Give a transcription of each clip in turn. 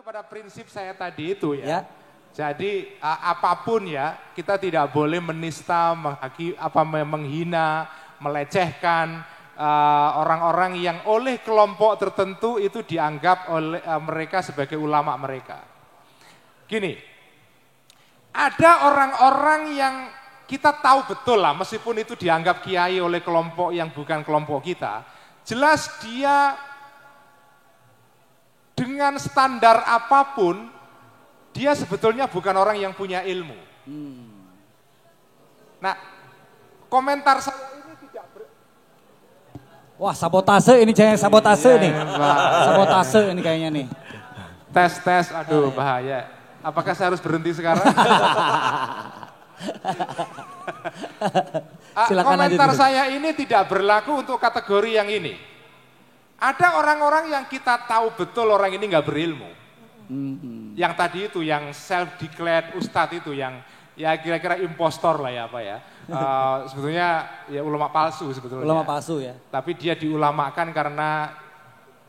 pada prinsip saya tadi itu ya. Jadi apapun ya, kita tidak boleh menista, menghina, melecehkan orang-orang yang oleh kelompok tertentu itu dianggap oleh mereka sebagai ulama mereka. Gini, ada orang-orang yang kita tahu betul lah, meskipun itu dianggap kiai oleh kelompok yang bukan kelompok kita, jelas dia dengan standar apapun, dia sebetulnya bukan orang yang punya ilmu. Nah, komentar saya ini tidak Wah, sabotase ini, jangan sabotase nih. Sabotase ini kayaknya nih. Tes, aduh bahaya. Apakah saya harus berhenti sekarang? Komentar saya ini tidak berlaku untuk kategori yang ini. Ada orang-orang yang kita tahu betul orang ini nggak berilmu. Yang tadi itu, yang self-declared ustadz itu, yang ya kira-kira impostor lah ya apa ya. Sebetulnya ya ulama palsu sebetulnya. Ulama palsu ya. Tapi dia diulamakan karena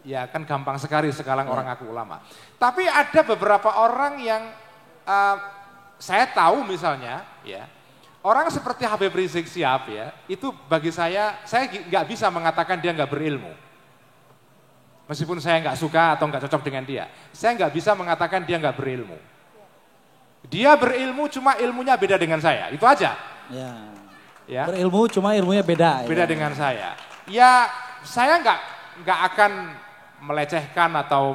ya kan gampang sekali sekarang orang aku ulama. Tapi ada beberapa orang yang saya tahu misalnya ya, orang seperti Habib Rizik Syihab ya, itu bagi saya nggak bisa mengatakan dia nggak berilmu. Meskipun saya nggak suka atau nggak cocok dengan dia, saya nggak bisa mengatakan dia nggak berilmu. Dia berilmu, cuma ilmunya beda dengan saya, itu aja. Ya. Berilmu, cuma ilmunya beda. Beda dengan saya. Ya, saya nggak akan melecehkan atau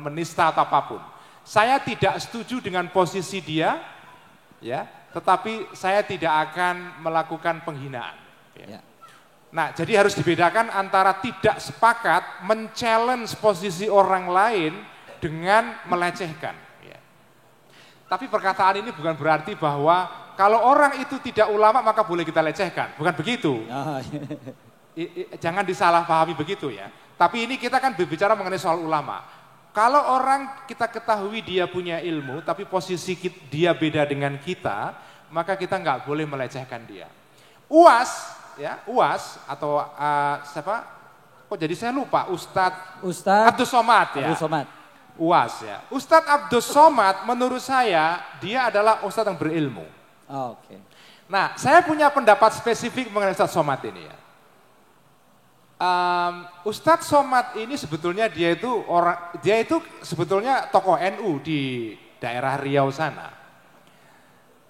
menista atau apapun. Saya tidak setuju dengan posisi dia, ya. Tetapi saya tidak akan melakukan penghinaan. Ya. Nah, jadi harus dibedakan antara tidak sepakat men-challenge posisi orang lain dengan melecehkan. Ya. Tapi perkataan ini bukan berarti bahwa kalau orang itu tidak ulama maka boleh kita lecehkan. Bukan begitu. Jangan disalahpahami begitu ya. Tapi ini kita kan berbicara mengenai soal ulama. Kalau orang kita ketahui dia punya ilmu, tapi posisi dia beda dengan kita, maka kita nggak boleh melecehkan dia. UAS atau siapa? Kok jadi saya lupa, Ustadz Abdus Somad ya. UAS ya. Ustadz Abdus Somad menurut saya dia adalah Ustadz yang berilmu. Oke. Nah, saya punya pendapat spesifik mengenai Ustadz Somad ini ya. Ustadz Somad ini sebetulnya dia itu sebetulnya tokoh NU di daerah Riau sana.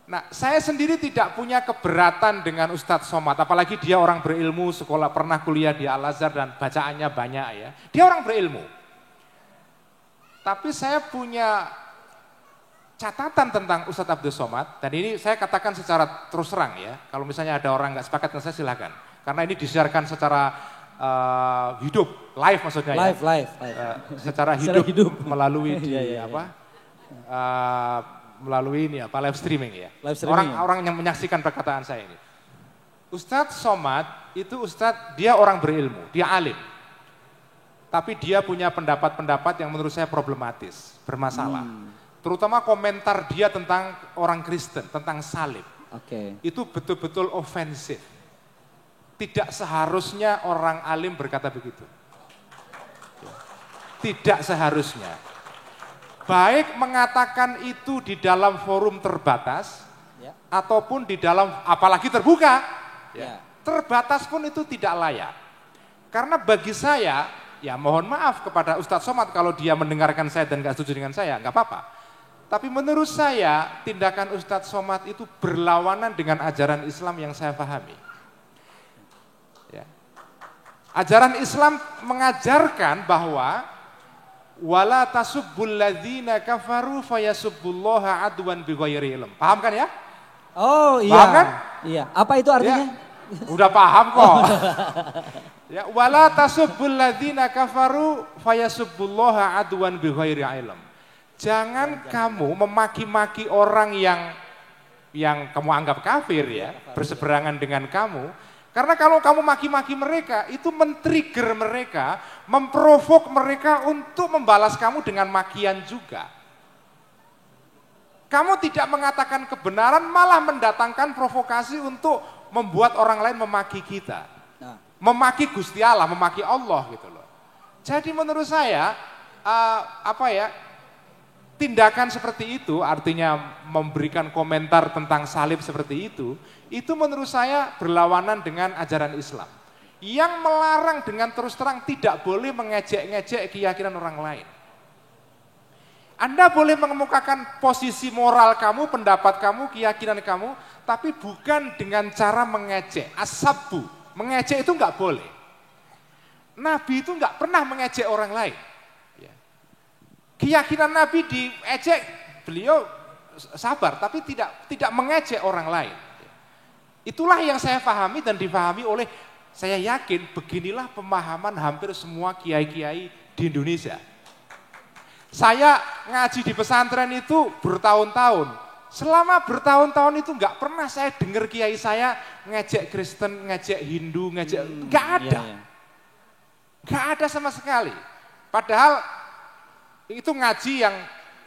Nah, saya sendiri tidak punya keberatan dengan Ustadz Somad, apalagi dia orang berilmu, sekolah pernah kuliah di Al-Azhar dan bacaannya banyak ya. Dia orang berilmu. Tapi saya punya catatan tentang Ustadz Abdus Somad, dan ini saya katakan secara terus terang ya. Kalau misalnya ada orang nggak sepakat dengan saya silakan, karena ini disiarkan secara hidup, live maksudnya live. Secara hidup melalui melalui ini live streaming ya. Orang yang menyaksikan perkataan saya ini. Ustadz Somad itu dia orang berilmu, dia alim. Tapi dia punya pendapat-pendapat yang menurut saya problematis, bermasalah. Terutama komentar dia tentang orang Kristen, tentang salib. Itu betul-betul ofensif. Tidak seharusnya orang alim berkata begitu. Tidak seharusnya. Baik mengatakan itu di dalam forum terbatas, ataupun di dalam, apalagi terbuka, terbatas pun itu tidak layak. Karena bagi saya, ya mohon maaf kepada Ustadz Somad kalau dia mendengarkan saya dan gak setuju dengan saya, gak apa-apa. Tapi menurut saya, tindakan Ustadz Somad itu berlawanan dengan ajaran Islam yang saya pahami. Ya. Ajaran Islam mengajarkan bahwa wala tasubbul ladzina kafaru fayasubbullaha adwan bighairi ilm. Paham kan ya? Oh iya. Paham kan? Iya. Apa itu artinya? Ya, udah paham kok. Ya, wala tasubbul ladzina kafaru fayasubbullaha adwan bighairi ilm. Jangan kamu memaki-maki orang yang kamu anggap kafir ya, berseberangan dengan kamu. Karena kalau kamu maki-maki mereka, itu men-trigger mereka, memprovok mereka untuk membalas kamu dengan makian juga. Kamu tidak mengatakan kebenaran, malah mendatangkan provokasi untuk membuat orang lain memaki kita. Memaki Gusti Allah, memaki Allah gitu loh. Jadi menurut saya, tindakan seperti itu, artinya memberikan komentar tentang salib seperti itu menurut saya berlawanan dengan ajaran Islam. Yang melarang dengan terus terang tidak boleh mengejek-ngejek keyakinan orang lain. Anda boleh mengemukakan posisi moral kamu, pendapat kamu, keyakinan kamu, tapi bukan dengan cara mengejek, asabbu. Mengejek itu enggak boleh. Nabi itu enggak pernah mengejek orang lain. Keyakinan Nabi diejek, beliau sabar, tapi tidak mengejek orang lain. Itulah yang saya pahami dan dipahami oleh, saya yakin beginilah pemahaman hampir semua kiai-kiai di Indonesia. Saya ngaji di pesantren itu bertahun-tahun. Selama bertahun-tahun itu enggak pernah saya dengar kiai saya ngejek Kristen, ngejek Hindu, enggak ada. Enggak ada sama sekali. Padahal itu ngaji yang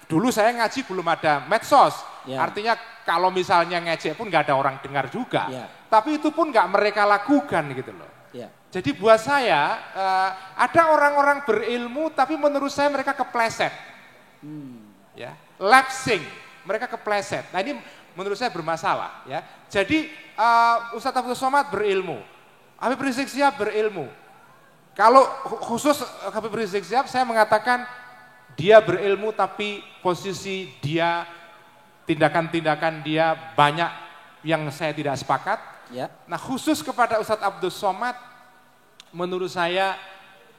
dulu saya ngaji belum ada medsos. Artinya kalau misalnya ngejek pun nggak ada orang dengar juga. Tapi itu pun nggak mereka lakukan gitu loh. Jadi buat saya ada orang-orang berilmu tapi menurut saya mereka kepleset. Lapsing, mereka kepleset. Nah ini menurut saya bermasalah. Ya. Jadi Ustadz Abdul Somad berilmu, Habib Rizik Syihab berilmu. Kalau khusus Habib Rizik Syihab saya mengatakan dia berilmu tapi posisi dia, tindakan-tindakan dia banyak yang saya tidak sepakat. Nah khusus kepada Ustadz Abdul Somad, menurut saya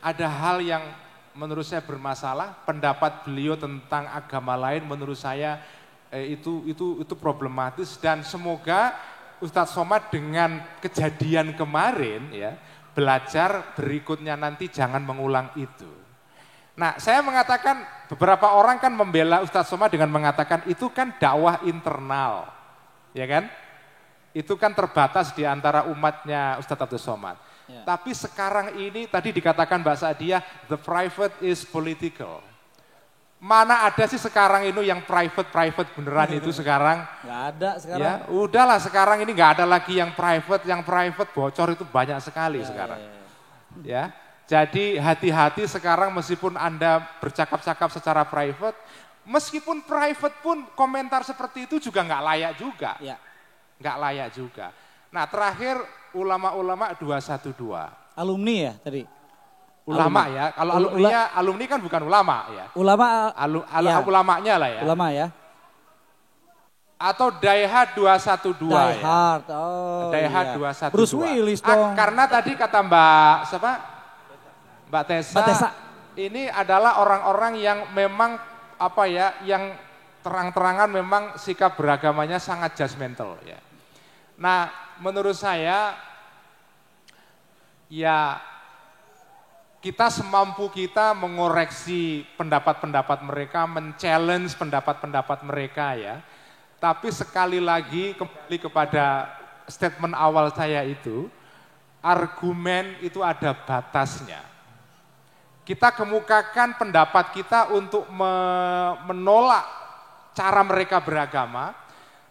ada hal yang menurut saya bermasalah. Pendapat beliau tentang agama lain menurut saya itu problematis dan semoga Ustadz Somad dengan kejadian kemarin ya belajar berikutnya nanti jangan mengulang itu. Nah, saya mengatakan beberapa orang kan membela Ustadz Somad dengan mengatakan itu kan dakwah internal, ya kan? Itu kan terbatas di antara umatnya Ustadz Abdul Somad. Tapi sekarang ini tadi dikatakan Mbak Sadia, the private is political. Mana ada sih sekarang itu yang private beneran itu sekarang? Nggak ada sekarang. Ya, udahlah sekarang ini nggak ada lagi yang private bocor itu banyak sekali sekarang. Ya. Jadi hati-hati sekarang meskipun Anda bercakap-cakap secara private, meskipun private pun komentar seperti itu juga nggak layak juga. Nggak layak juga. Nah terakhir ulama-ulama 212. Alumni ya tadi? Ulama ya, kalau alumni kan bukan ulama ya. Ulama, ulamanya lah ya. Ulama ya. Atau Daihat 212 Daihat, ya. oh Daihat iya. 212. Bruce Willis dong. Karena tadi kata Mbak Tessa, ini adalah orang-orang yang memang yang terang-terangan memang sikap beragamanya sangat judgmental ya. Nah, menurut saya ya kita semampu kita mengoreksi pendapat-pendapat mereka, men-challenge pendapat-pendapat mereka ya. Tapi sekali lagi kembali kepada statement awal saya itu, argumen itu ada batasnya. Kita kemukakan pendapat kita untuk menolak cara mereka beragama,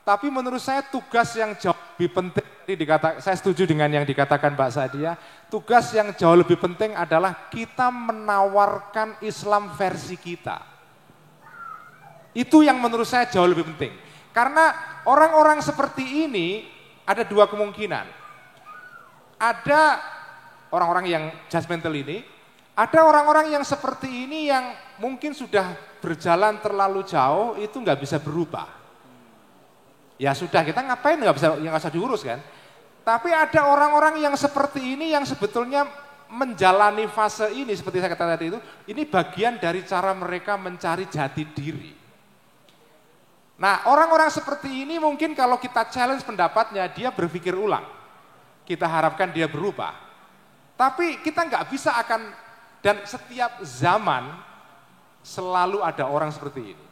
tapi menurut saya tugas yang jauh lebih penting, saya setuju dengan yang dikatakan Mbak Sadia, tugas yang jauh lebih penting adalah kita menawarkan Islam versi kita. Itu yang menurut saya jauh lebih penting. Karena orang-orang seperti ini ada dua kemungkinan. Ada orang-orang yang judgmental ini, ada orang-orang yang seperti ini yang mungkin sudah berjalan terlalu jauh itu nggak bisa berubah. Ya sudah kita ngapain nggak usah diurus kan. Tapi ada orang-orang yang seperti ini yang sebetulnya menjalani fase ini seperti saya katakan tadi itu, ini bagian dari cara mereka mencari jati diri. Nah orang-orang seperti ini mungkin kalau kita challenge pendapatnya dia berpikir ulang. Kita harapkan dia berubah. Tapi kita nggak bisa dan setiap zaman selalu ada orang seperti ini.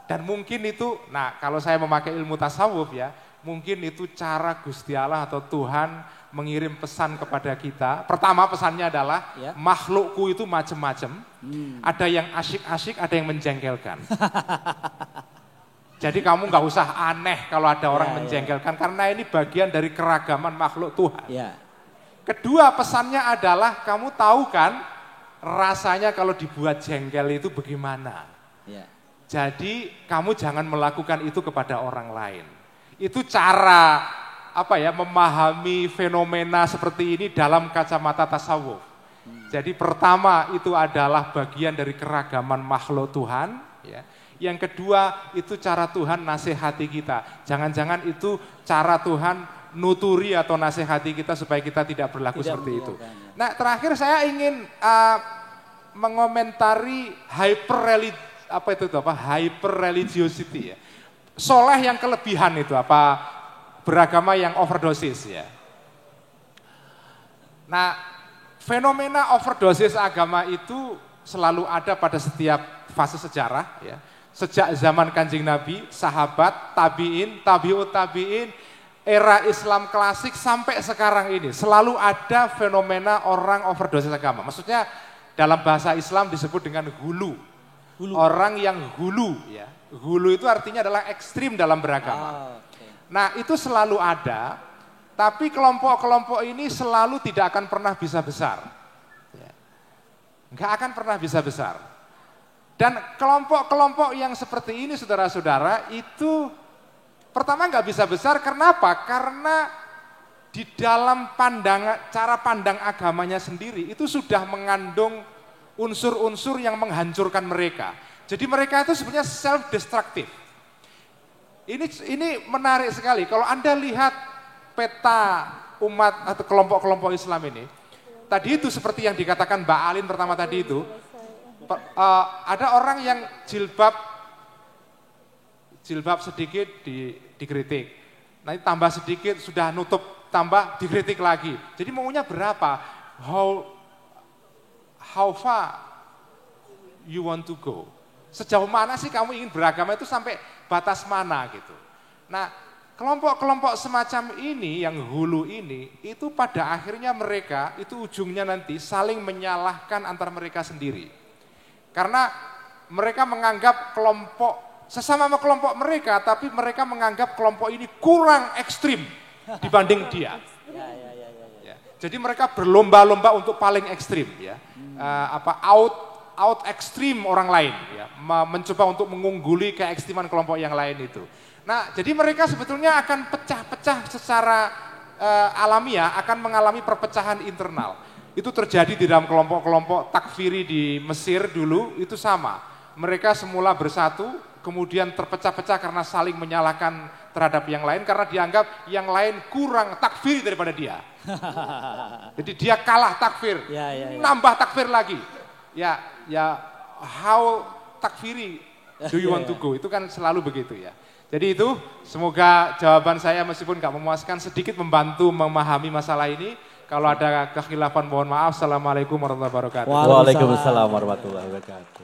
Dan mungkin itu, nah kalau saya memakai ilmu tasawuf ya, mungkin itu cara Gusti Allah atau Tuhan mengirim pesan kepada kita. Pertama pesannya adalah makhlukku itu macam-macam. Ada yang asyik-asyik, ada yang menjengkelkan. Jadi kamu nggak usah aneh kalau ada orang menjengkelkan, karena ini bagian dari keragaman makhluk Tuhan. Kedua pesannya adalah kamu tahu kan rasanya kalau dibuat jengkel itu bagaimana. Jadi kamu jangan melakukan itu kepada orang lain. Itu cara memahami fenomena seperti ini dalam kacamata tasawuf. Jadi pertama itu adalah bagian dari keragaman makhluk Tuhan. Ya. Yang kedua itu cara Tuhan nasihati kita. Jangan-jangan itu cara Tuhan nuturi atau nasihati kita supaya kita tidak berlaku seperti itu. Nah terakhir saya ingin mengomentari hyper religiosity ya. Soleh yang kelebihan itu beragama yang overdosis ya. Nah, fenomena overdosis agama itu selalu ada pada setiap fase sejarah ya. Sejak zaman Kanjeng Nabi, sahabat, tabi'in, tabi'ut tabi'in, era Islam klasik sampai sekarang ini selalu ada fenomena orang overdosis agama. Maksudnya dalam bahasa Islam disebut dengan hulu. Orang yang hulu ya. Hulu itu artinya adalah ekstrim dalam beragama. Nah itu selalu ada, tapi kelompok-kelompok ini selalu tidak akan pernah bisa besar. Nggak akan pernah bisa besar. Dan kelompok-kelompok yang seperti ini saudara-saudara itu pertama nggak bisa besar, kenapa? Karena di dalam cara pandang agamanya sendiri itu sudah mengandung unsur-unsur yang menghancurkan mereka. Jadi mereka itu sebenarnya self-destructive. Ini menarik sekali, kalau Anda lihat peta umat atau kelompok-kelompok Islam ini, tadi itu seperti yang dikatakan Mbak Alin pertama tadi itu, ada orang yang jilbab sedikit dikritik, nanti tambah sedikit sudah nutup, tambah dikritik lagi. Jadi maunya berapa? How far you want to go? Sejauh mana sih kamu ingin beragama itu sampai batas mana gitu. Nah kelompok-kelompok semacam ini yang hulu ini itu pada akhirnya mereka itu ujungnya nanti saling menyalahkan antar mereka sendiri. Karena mereka menganggap sesama kelompok mereka tapi mereka menganggap kelompok ini kurang ekstrim dibanding dia. Jadi mereka berlomba-lomba untuk paling ekstrim ya. Out ekstrim orang lain ya, mencoba untuk mengungguli keekstriman kelompok yang lain itu. Nah, jadi mereka sebetulnya akan pecah-pecah secara alamiah, akan mengalami perpecahan internal. Itu terjadi di dalam kelompok-kelompok takfiri di Mesir dulu, itu sama. Mereka semula bersatu, kemudian terpecah-pecah karena saling menyalahkan terhadap yang lain, karena dianggap yang lain kurang takfiri daripada dia. Jadi dia kalah takfir, nambah takfir lagi. Ya, how takfiri do you want to go? Itu kan selalu begitu ya. Jadi itu semoga jawaban saya meskipun gak memuaskan sedikit membantu memahami masalah ini. Kalau ada kekhilafan mohon maaf. Assalamualaikum warahmatullahi wabarakatuh. Waalaikumsalam warahmatullahi wabarakatuh.